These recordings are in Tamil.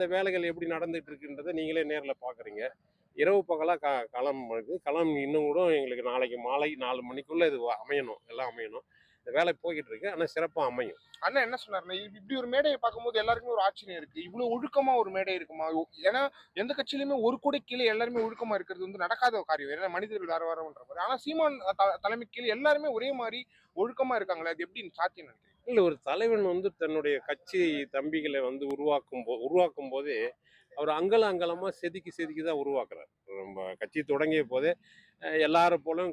இந்த வேலைகள் எப்படி நடந்துட்டு இருக்குன்றதை நீங்களே நேர்ல பார்க்குறீங்க. இரவு பகலா களம் வருது. களம் இன்னும் கூட எங்களுக்கு நாளைக்கு மாலை 4 மணிக்குள்ள இது அமையணும். எல்லாம் அமையணும். இந்த வேலை போய்க்கிட்டு இருக்கு. ஆனா சிறப்பா அமையும். அண்ணன் என்ன சொன்னாருன்னா, இப்படி ஒரு மேடைய பார்க்கும்போது எல்லாருக்குமே ஒரு ஆச்சரியம் இருக்கு. இவ்ளோ ஒழுக்கமா ஒரு மேடை இருக்குமா? ஏன்னா, எந்த கட்சியிலுமே ஒரு கூடை கீழ எல்லாருமே ஒழுக்கமா இருக்கிறது வந்து நடக்காத காரியம். ஏன்னா மனிதர்கள் வேற வேறன்ற மாரி. ஆனா சீமான் தலைமைக்கு கீழ எல்லாருமே ஒரே மாரி ஒழுக்கமா இருக்காங்களே, அது எப்படி சாத்தியம்னு நினைக்கிறீங்க? இல்ல ஒரு தலைவன் வந்து தன்னுடைய கட்சி தம்பிகளை வந்து உருவாக்கும் போதே அவர் அங்கலமா செதுக்கி செதுக்கி தான் உருவாக்குறார். நம்ம கட்சி தொடங்கிய போதே எல்லாரும் போலும்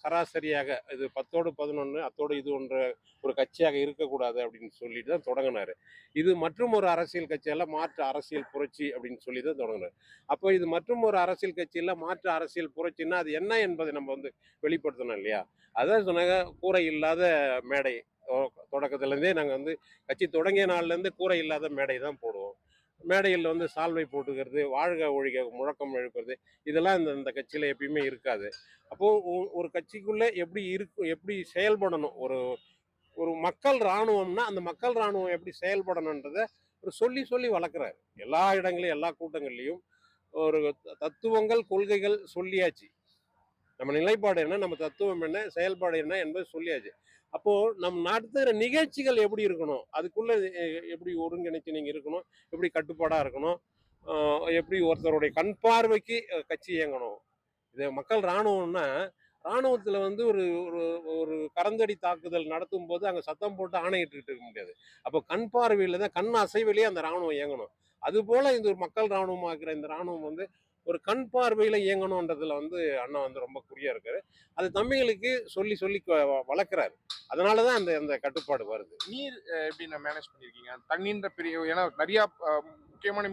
சராசரியாக இது 10ஓடு 11 அத்தோடு இது ஒன்று ஒரு கட்சியாக இருக்கக்கூடாது அப்படின்னு சொல்லிட்டு தான் தொடங்கினாரு. இது மற்றும் ஒரு அரசியல் கட்சியெல்லாம் மாற்று அரசியல் புரட்சி அப்படின்னு சொல்லி தான் தொடங்கினார். அப்போ இது மற்றும் ஒரு அரசியல் கட்சியில் மாற்று அரசியல் புரட்சின்னா அது என்ன என்பதை நம்ம வந்து வெளிப்படுத்தணும் இல்லையா? அதான் சொன்னாங்க, கூரை இல்லாத மேடை. தொடக்கத்துலேருந்தே நாங்கள் வந்து கட்சி தொடங்கிய நாள்லேருந்து கூரை இல்லாத மேடை தான் போடுவோம். மேடையில் வந்து சால்வை போட்டுக்கிறது, வாழ்க ஒழிக முழக்கம் எழுப்புறது, இதெல்லாம் இந்த கட்சியில் எப்பயுமே இருக்காது. அப்போ ஒரு கட்சிக்குள்ள எப்படி செயல்படணும், ஒரு ஒரு மக்கள் இராணுவம்னா அந்த மக்கள் இராணுவம் எப்படி செயல்படணுன்றத ஒரு சொல்லி சொல்லி வளர்க்குறாரு. எல்லா இடங்களையும் எல்லா கூட்டங்கள்லையும் ஒரு தத்துவங்கள் கொள்கைகள் சொல்லியாச்சு. நம்ம நிலைப்பாடு என்ன, நம்ம தத்துவம் என்ன, செயல்பாடு என்ன என்பது சொல்லியாச்சு. அப்போ நம் நடத்துகிற நிகழ்ச்சிகள் எப்படி இருக்கணும், அதுக்குள்ள எப்படி ஒருங்கிணைச்சு நீங்க இருக்கணும், எப்படி கட்டுப்பாடா இருக்கணும், எப்படி ஒருத்தருடைய கண் பார்வைக்கு கட்சி இயங்கணும். இது மக்கள் இராணுவம்னா, இராணுவத்துல வந்து ஒரு ஒரு ஒரு கரந்தடி தாக்குதல் நடத்தும் போது அங்க சத்தம் போட்டு ஆணையிட்டுக்கிட்டு இருக்க முடியாது. அப்போ கண் பார்வையில தான், கண் அசைவிலேயே அந்த இராணுவம் இயங்கணும். அதுபோல இந்த ஒரு மக்கள் இராணுவமாக்குற இந்த இராணுவம் வந்து ஒரு கண் பார்வையில இயங்கணுன்றதுல வந்து அண்ணா வந்து ரொம்ப குறியா இருக்காரு. அது தம்பிகளுக்கு சொல்லி சொல்லி வளர்க்குறாரு. அதனாலதான் அந்த அந்த கட்டுப்பாடு வருது. நீர் எப்படி நான் மேனேஜ் பண்ணியிருக்கீங்க? தண்ணீன்ற பெரிய ஏன்னா நெறையா முக்கியமான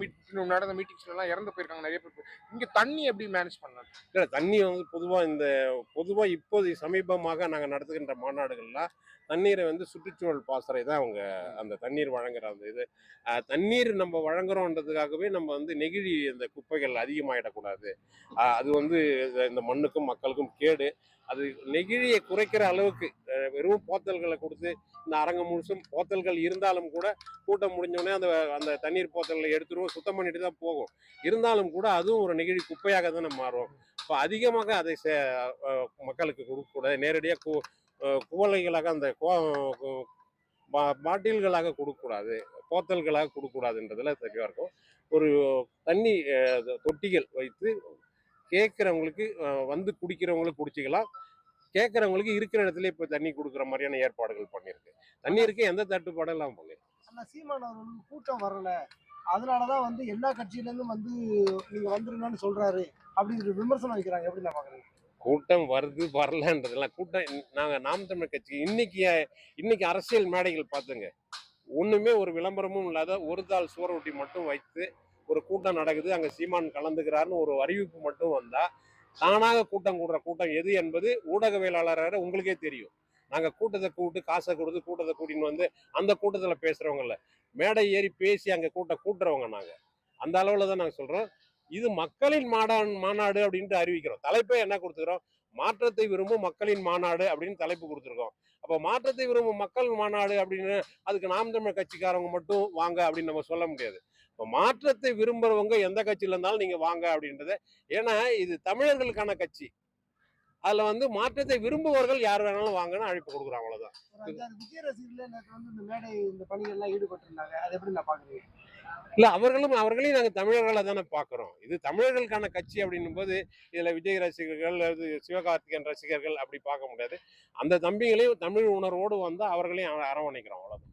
நடந்த மீட்டிங்ஸ்லலாம் இறந்து போயிருக்காங்க நெறைய பேர். இங்க தண்ணி எப்படி மேனேஜ் பண்ணலாம்? இல்ல தண்ணி வந்து பொதுவா இப்போது சமீபமாக நாங்க நடத்துகின்ற மாநாடுகள்லாம் தண்ணீரை வந்து சுற்றுச்சூழல் பாசறை தான் அவங்க அந்த தண்ணீர் வழங்குற அந்த இது. தண்ணீர் நம்ம வழங்குறோன்றதுக்காகவே நம்ம வந்து நெகிழி இந்த குப்பைகள் அதிகமாயிடக்கூடாது. அது வந்து இந்த மண்ணுக்கும் மக்களுக்கும் கேடு. அது நெகிழியை குறைக்கிற அளவுக்கு வெறும் போத்தல்களை கொடுத்து இந்த அரங்கம் முழுசும் போத்தல்கள் இருந்தாலும் கூட கூட்டம் முடிஞ்சோடனே அந்த அந்த தண்ணீர் போத்தல்களை எடுத்துருவோம், சுத்தம் பண்ணிட்டு தான் போகும். இருந்தாலும் கூட அதுவும் ஒரு நெகிழி குப்பையாக தானே மாறும். இப்போ அதிகமாக அதை மக்களுக்கு கொடுக்கக்கூடாது. நேரடியாக குவளைகளாக அந்த பாட்டில்களாக கொடுக்கக்கூடாது, போத்தல்களாக கொடுக்கக்கூடாதுன்றதுல தெளிவாக இருக்கும். ஒரு தண்ணி தொட்டிகள் வைத்து கேட்குறவங்களுக்கு வந்து குடிக்கிறவங்களுக்கு குடிச்சிக்கலாம். கேட்குறவங்களுக்கு இருக்கிற இடத்துல இப்போ தண்ணி கொடுக்குற மாதிரியான ஏற்பாடுகள் பண்ணியிருக்கு. தண்ணீருக்கு எந்த தட்டுப்பாடும் இல்லாமல் பண்ணியிருக்கு. ஆனா சீமான் அவர் வந்து கூட்டம் வரல, அதனாலதான் வந்து எல்லா கட்சியில இருந்தும் வந்து நீங்க வந்துருங்கன்னு சொல்றாரு அப்படிங்கிற விமர்சனம் வைக்கிறாங்க. எப்படி நான் பாக்குறேன்? கூட்டம் வருது வரலன்றதெல்லாம் நாம் தமிழர் கட்சி இன்னைக்கு அரசியல் மேடைகள் பார்த்துங்க, ஒண்ணுமே ஒரு விளம்பரமும் இல்லாத ஒரு தாள் சுவரொட்டி மட்டும் வைத்து ஒரு கூட்டம் நடக்குது, அங்க சீமான் கலந்துக்கிறாருன்னு ஒரு அறிவிப்பு மட்டும் வந்தா தானாக கூட்டம் கூடுற கூட்டம் எது என்பது ஊடகவியலாளராக உங்களுக்கே தெரியும். நாங்க கூட்டத்தை கூப்பிட்டு காசை கொடுத்து கூட்டத்தை கூட்டின்னு வந்து அந்த கூட்டத்துல பேசுறவங்க இல்ல, மேடை ஏறி பேசி அங்க கூட்டுறவங்க நாங்க. அந்த அளவுல தான் நாங்க சொல்றோம். இது மக்களின் மாநாடு அப்படின்ட்டு அறிவிக்கிறோம். தலைப்பே என்ன கொடுத்துக்கிறோம், மாற்றத்தை விரும்பும் மக்களின் மாநாடு அப்படின்னு தலைப்பு கொடுத்துருக்கோம். அப்போ மாற்றத்தை விரும்பும் மக்கள் மாநாடு அப்படின்னு அதுக்கு நாம் தமிழர் கட்சிக்காரவங்க மட்டும் வாங்க அப்படின்னு நம்ம சொல்ல முடியாது. இப்போ மாற்றத்தை விரும்புறவங்க எந்த கட்சியில இருந்தாலும் நீங்க வாங்க அப்படின்றத, ஏன்னா இது தமிழர்களுக்கான கட்சி. அதுல வந்து மாற்றத்தை விரும்புவர்கள் யார் வேணாலும் வாங்கன்னு அழைப்பு கொடுக்குறோம், அவ்வளவுதான். ஒரு 5-6 விஜய் ரசிகர்களே நேற்று வந்து இந்த மேடை இந்த பணிகள்லாம் ஈடுபட்டிருந்தாங்க. அதை எப்படி நான் பாக்குறீங்க? இல்ல அவர்களையும் நாங்க தமிழர்களை தானே பாக்குறோம். இது தமிழர்களுக்கான கட்சி அப்படின்னும் போது இதுல விஜய் ரசிகர்கள், சிவகார்த்திகேயன் ரசிகர்கள் அப்படி பார்க்க முடியாது. அந்த தம்பிகளையும் தமிழ் உணர்வோடு வந்து அவர்களையும் அரவணைக்கிறோம், அவ்வளவுதான்.